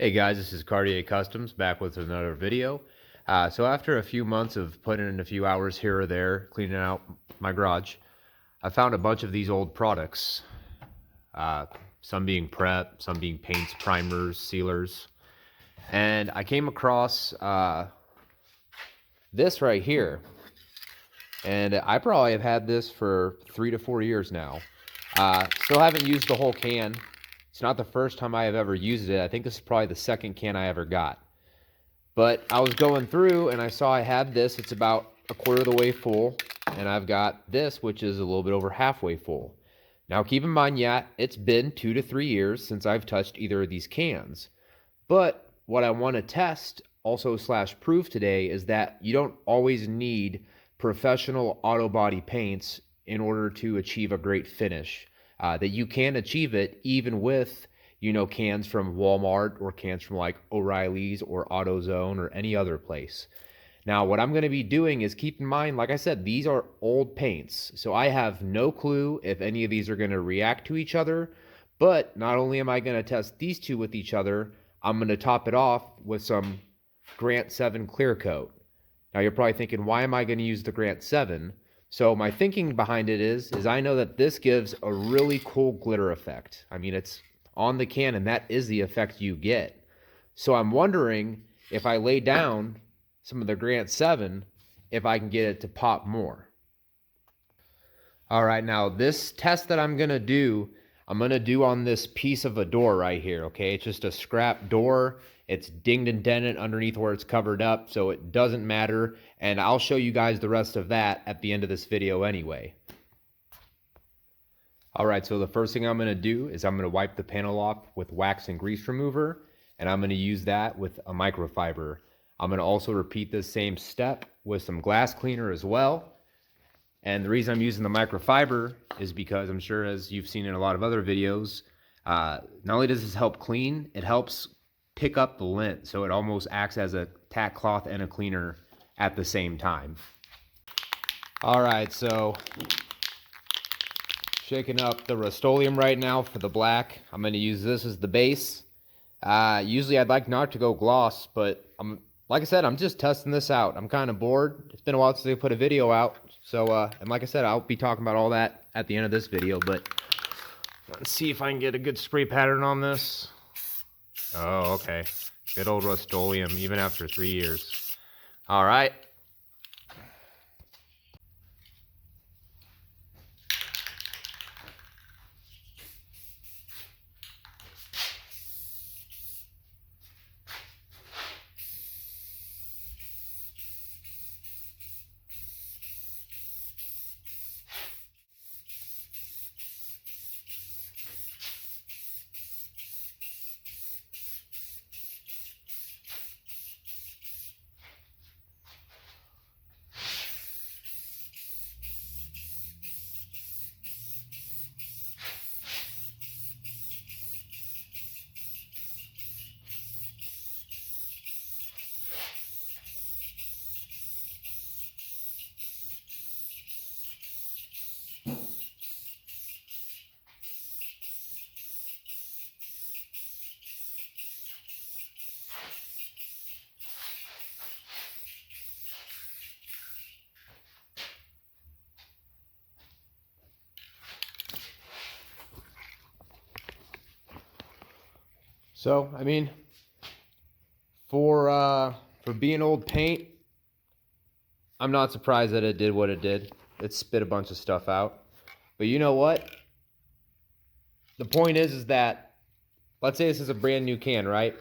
Hey guys, this is Cartier Customs back with another video. So after a few months of putting in a few hours here or there, cleaning out my garage, I found a bunch of these old products. Some being prep, some being paints, primers, sealers. And I came across this right here. And I probably have had this for 3 to 4 years now. Still haven't used the whole can. It's not the first time I have ever used it. I think this is probably the second can I ever got. But I was going through and I saw I had this. It's about a quarter of the way full. And I've got this, which is a little bit over halfway full. Now keep in mind, it's been 2 to 3 years since I've touched either of these cans. But what I want to test also / prove today is that you don't always need professional auto body paints in order to achieve a great finish. That you can achieve it even with, cans from Walmart or cans from like O'Reilly's or AutoZone or any other place. Now, what I'm going to be doing is keep in mind, like I said, these are old paints. So I have no clue if any of these are going to react to each other. But not only am I going to test these two with each other, I'm going to top it off with some Grant 7 clear coat. Now you're probably thinking, why am I going to use the Grant 7? So my thinking behind it is I know that this gives a really cool glitter effect. I mean, it's on the can and that is the effect you get. So I'm wondering if I lay down some of the Grant 7, if I can get it to pop more. All right, now this test that I'm going to do on this piece of a door right here, okay? It's just a scrap door. It's dinged and dented underneath where it's covered up, so it doesn't matter. And I'll show you guys the rest of that at the end of this video anyway. All right, so the first thing I'm going to do is I'm going to wipe the panel off with wax and grease remover, and I'm going to use that with a microfiber. I'm going to also repeat this same step with some glass cleaner as well. And the reason I'm using the microfiber is because I'm sure, as you've seen in a lot of other videos, not only does this help clean, it helps pick up the lint. So it almost acts as a tack cloth and a cleaner at the same time. All right, so shaking up the Rust-Oleum right now for the black. I'm going to use this as the base. Usually I'd like not to go gloss, but like I said, I'm just testing this out. I'm kind of bored. It's been a while since I put a video out. So, and like I said, I'll be talking about all that at the end of this video, but let's see if I can get a good spray pattern on this. Oh, okay. Good old Rust-Oleum, even after 3 years. All right. So, I mean, for being old paint, I'm not surprised that it did what it did. It spit a bunch of stuff out. But you know what? The point is that, let's say this is a brand new can, right?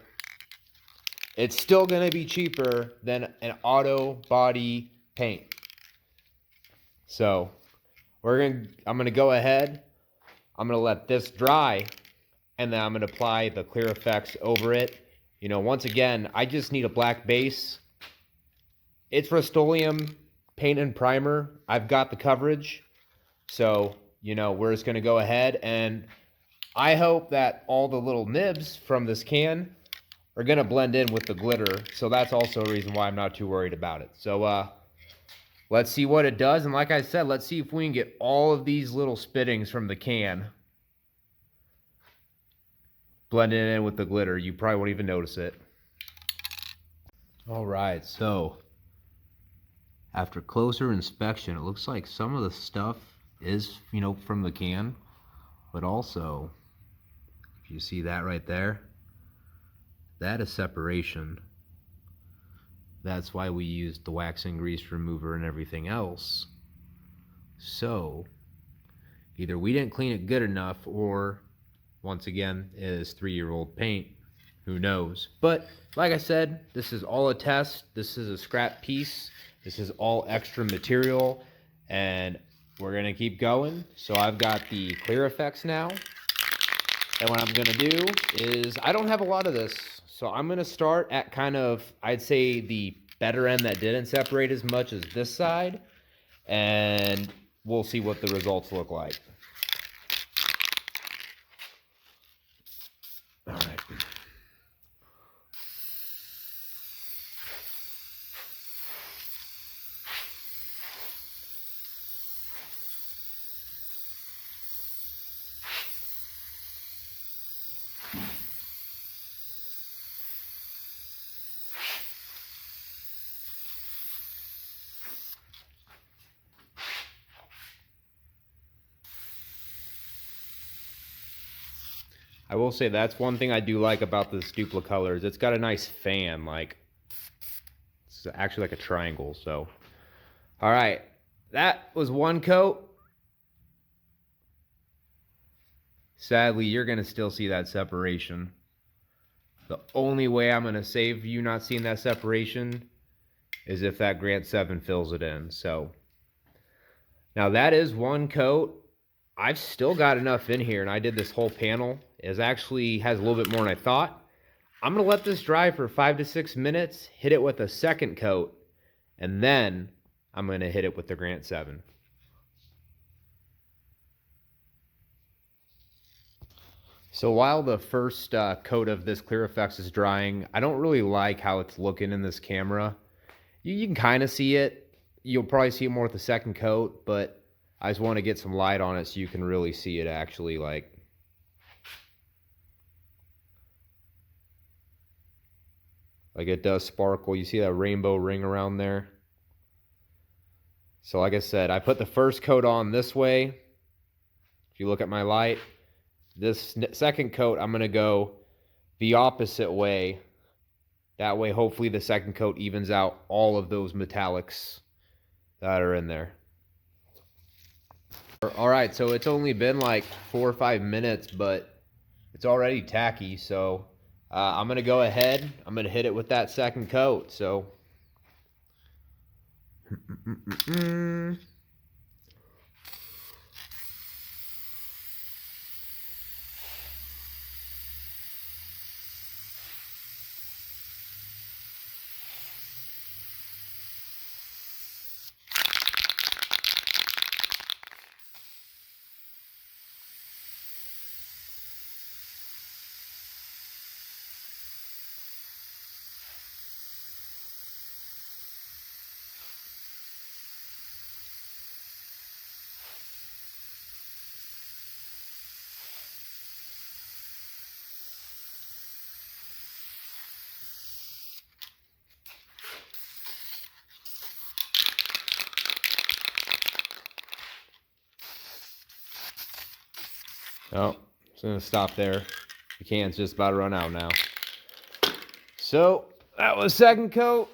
It's still going to be cheaper than an auto body paint. So, I'm going to go ahead. I'm going to let this dry. And then I'm going to apply the clear effects over it. Once again, I just need a black base. It's Rust-Oleum paint and primer. I've got the coverage. So, we're just going to go ahead. And I hope that all the little nibs from this can are going to blend in with the glitter. So that's also a reason why I'm not too worried about it. So, let's see what it does. And like I said, let's see if we can get all of these little spittings from the can. blending it in with the glitter. You probably won't even notice it. All right, so after closer inspection, it looks like some of the stuff is, from the can, but also, if you see that right there, that is separation. That's why we used the wax and grease remover and everything else. So, either we didn't clean it good enough, or, once again, it is 3-year-old paint. Who knows? But like I said, this is all a test. This is a scrap piece. This is all extra material, and we're gonna keep going. So I've got the Clear Effects now, and what I'm gonna do is, I don't have a lot of this, so I'm gonna start at kind of, I'd say, the better end that didn't separate as much as this side, and we'll see what the results look like. All right. I will say that's one thing I do like about this Duplicolors. It's got a nice fan, like, it's actually like a triangle, so. All right, that was one coat. Sadly, you're gonna still see that separation. The only way I'm gonna save you not seeing that separation is if that Grant 7 fills it in, so. Now that is one coat. I've still got enough in here, and I did this whole panel. It actually has a little bit more than I thought. I'm going to let this dry for 5 to 6 minutes, hit it with a second coat, and then I'm going to hit it with the Grant 7. So while the first coat of this Clear Effects is drying, I don't really like how it's looking in this camera. You can kind of see it. You'll probably see it more with the second coat, but I just want to get some light on it so you can really see it actually, like it does sparkle. You see that rainbow ring around there? So like I said, I put the first coat on this way. If you look at my light, this second coat, I'm going to go the opposite way. That way, hopefully the second coat evens out all of those metallics that are in there. All right, so it's only been like 4 or 5 minutes, but it's already tacky. So I'm going to go ahead. I'm going to hit it with that second coat. So. Oh, it's going to stop there. The can's just about to run out now. So, that was second coat.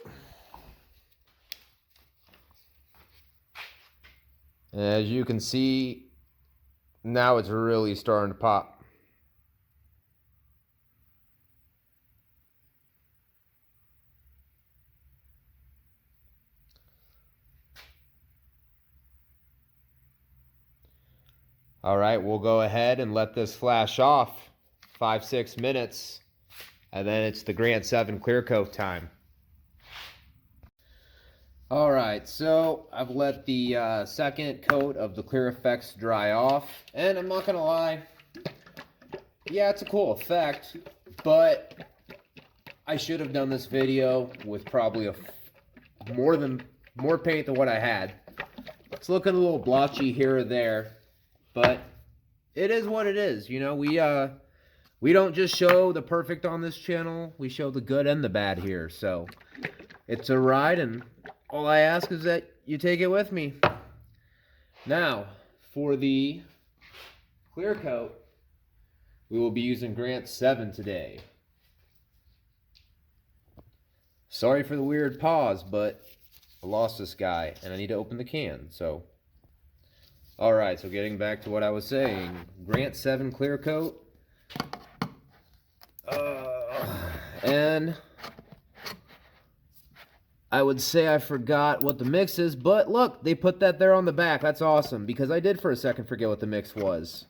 As you can see, now it's really starting to pop. All right, we'll go ahead and let this flash off 5-6 minutes, and then it's the Grant 7 clear coat time. All right, so I've let the second coat of the Clear Effects dry off, and I'm not gonna lie, yeah, it's a cool effect, but I should have done this video with probably more paint than what I had. It's looking a little blotchy here or there, but it is what it is. You know, we we don't just show the perfect on this channel, we show the good and the bad here. So it's a ride, and all I ask is that you take it with me. Now, for the clear coat, we will be using Grant 7 today. Sorry for the weird pause, but I lost this guy and I need to open the can. So, alright, so getting back to what I was saying, Grant 7 clear coat. And I would say I forgot what the mix is, but look, they put that there on the back. That's awesome, because I did for a second forget what the mix was.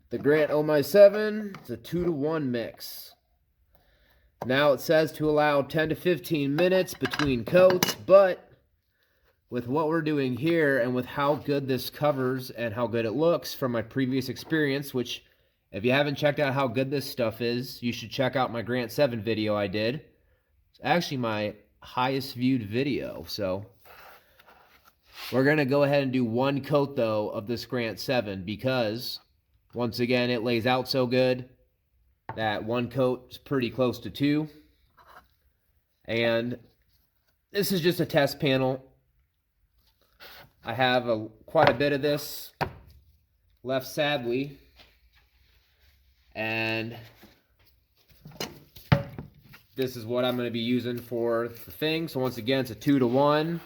The Grant Oh My 7, it's a 2-to-1 mix. Now it says to allow 10 to 15 minutes between coats, but with what we're doing here and with how good this covers and how good it looks from my previous experience, which if you haven't checked out how good this stuff is, you should check out my Grant 7 video I did. It's actually my highest viewed video. So we're going to go ahead and do one coat though of this Grant 7 because once again it lays out so good that one coat is pretty close to 2. And this is just a test panel. I have quite a bit of this left, sadly. And this is what I'm going to be using for the thing. So once again, it's a 2-to-1.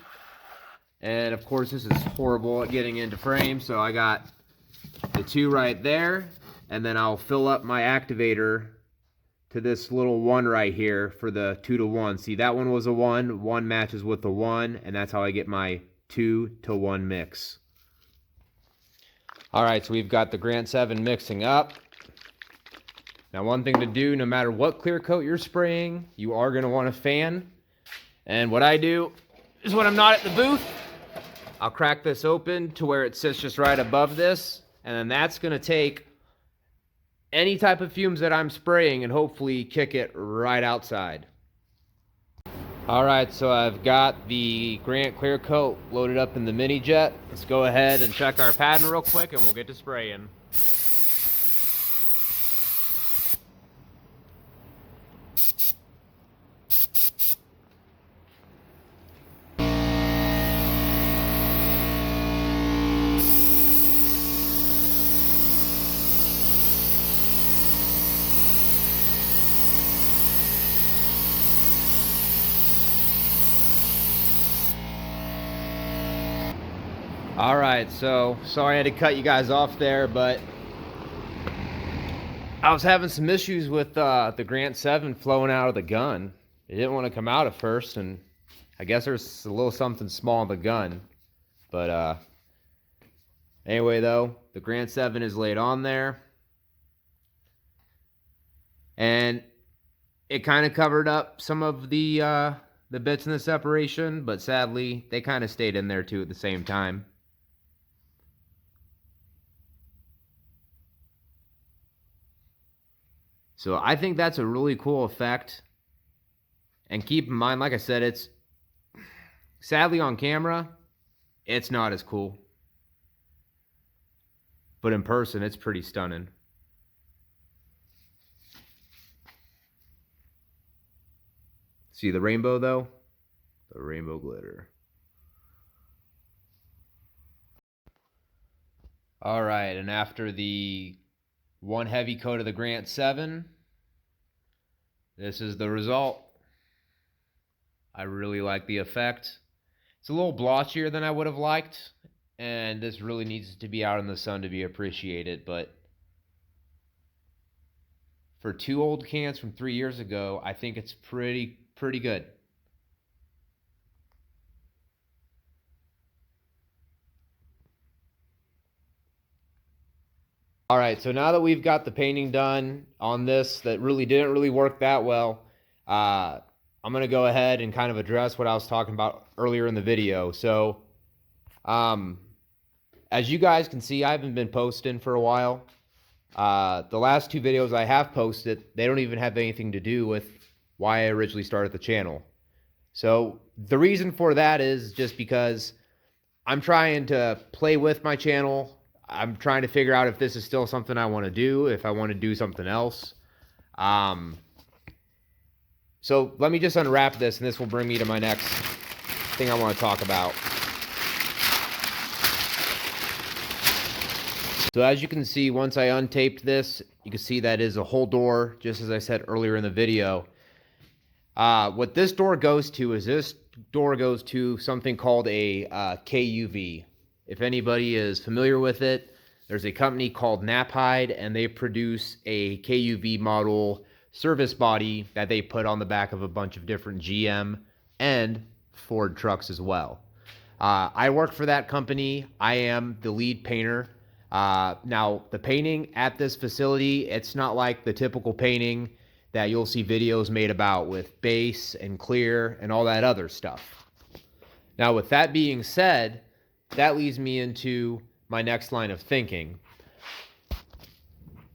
And of course, this is horrible at getting into frame. So I got the 2 right there. And then I'll fill up my activator to this little 1 right here for the 2-to-1. See, that one was a 1. 1 matches with the 1. And that's how I get my 2-to-1 mix. All right, so we've got the Grant 7 mixing up. Now, one thing to do, no matter what clear coat you're spraying, you are going to want a fan. And what I do is when I'm not at the booth, I'll crack this open to where it sits just right above this. And then that's going to take any type of fumes that I'm spraying and hopefully kick it right outside. All right, so I've got the Grant clear coat loaded up in the mini jet. Let's go ahead and check our pattern real quick and we'll get to spraying. All right, so sorry I had to cut you guys off there, but I was having some issues with the Grant 7 flowing out of the gun. It didn't want to come out at first, and I guess there's a little something small in the gun. But anyway, though, the Grant 7 is laid on there. And it kind of covered up some of the bits in the separation, but sadly, they kind of stayed in there too at the same time. So I think that's a really cool effect. And keep in mind, like I said, it's sadly on camera, it's not as cool. But in person, it's pretty stunning. See the rainbow though? The rainbow glitter. All right, and after the one heavy coat of the Grant 7, this is the result. I really like the effect. It's a little blotchier than I would have liked, and this really needs to be out in the sun to be appreciated, but for 2 old cans from 3 years ago, I think it's pretty good. All right, so now that we've got the painting done on this that really didn't really work that well, I'm going to go ahead and kind of address what I was talking about earlier in the video. So, as you guys can see, I haven't been posting for a while. The last 2 videos I have posted, they don't even have anything to do with why I originally started the channel. So, the reason for that is just because I'm trying to play with my channel. I'm trying to figure out if this is still something I want to do, if I want to do something else. So let me just unwrap this, and this will bring me to my next thing I want to talk about. So as you can see, once I untaped this, you can see that is a whole door, just as I said earlier in the video. What this door goes to is this door goes to something called a KUV. If anybody is familiar with it, there's a company called Knapheide, and they produce a KUV model service body that they put on the back of a bunch of different GM and Ford trucks as well. I work for that company. I am the lead painter. Now, the painting at this facility, it's not like the typical painting that you'll see videos made about with base and clear and all that other stuff. Now, with that being said, that leads me into my next line of thinking.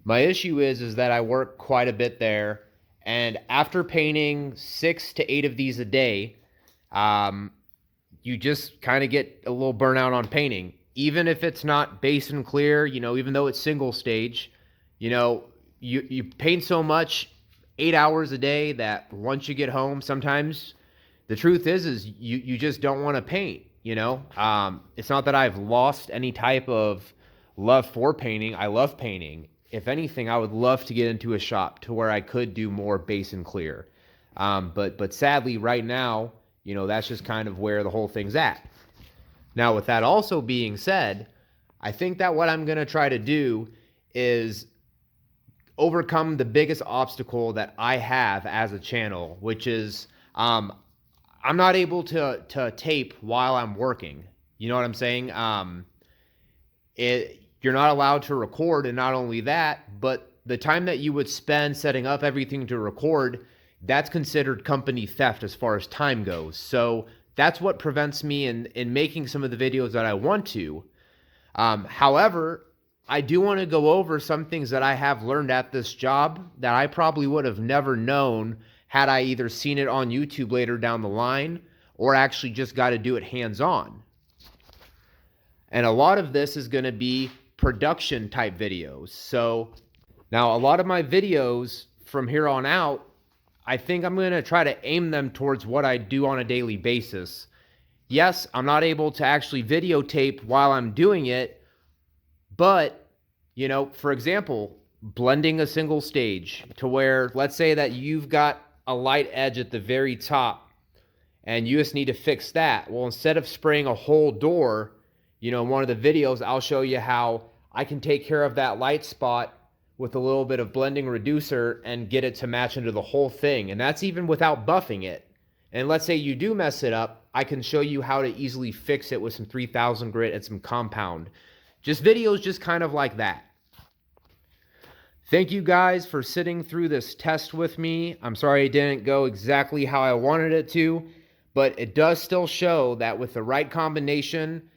My issue is that I work quite a bit there, and after painting 6 to 8 of these a day, you just kind of get a little burnout on painting. Even if it's not base and clear, even though it's single stage, you paint so much, 8 hours a day, that once you get home, sometimes the truth is you just don't want to paint. It's not that I've lost any type of love for painting. I love painting. If anything, I would love to get into a shop to where I could do more base and clear. But sadly, right now, that's just kind of where the whole thing's at. Now, with that also being said, I think that what I'm going to try to do is overcome the biggest obstacle that I have as a channel, which is I'm not able to tape while I'm working. You know what I'm saying? You're not allowed to record, and not only that, but the time that you would spend setting up everything to record, that's considered company theft as far as time goes. So that's what prevents me in making some of the videos that I want to. However, I do want to go over some things that I have learned at this job that I probably would have never known had I either seen it on YouTube later down the line or actually just got to do it hands-on. And a lot of this is going to be production type videos. So now a lot of my videos from here on out, I think I'm going to try to aim them towards what I do on a daily basis. Yes, I'm not able to actually videotape while I'm doing it, but, for example, blending a single stage to where, let's say that you've got a light edge at the very top and you just need to fix that. Well, instead of spraying a whole door, in one of the videos, I'll show you how I can take care of that light spot with a little bit of blending reducer and get it to match into the whole thing. And that's even without buffing it. And let's say you do mess it up, I can show you how to easily fix it with some 3000 grit and some compound. Just videos just kind of like that. Thank you guys for sitting through this test with me. I'm sorry it didn't go exactly how I wanted it to, but it does still show that with the right combination,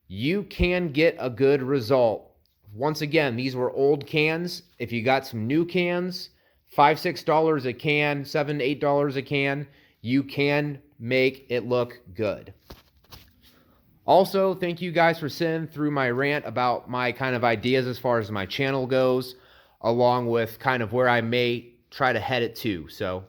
you can get a good result. Once again, these were old cans. If you got some new cans, $5, $6 a can, $7, $8 a can, you can make it look good. Also, thank you guys for sitting through my rant about my kind of ideas as far as my channel goes, along with kind of where I may try to head it to. So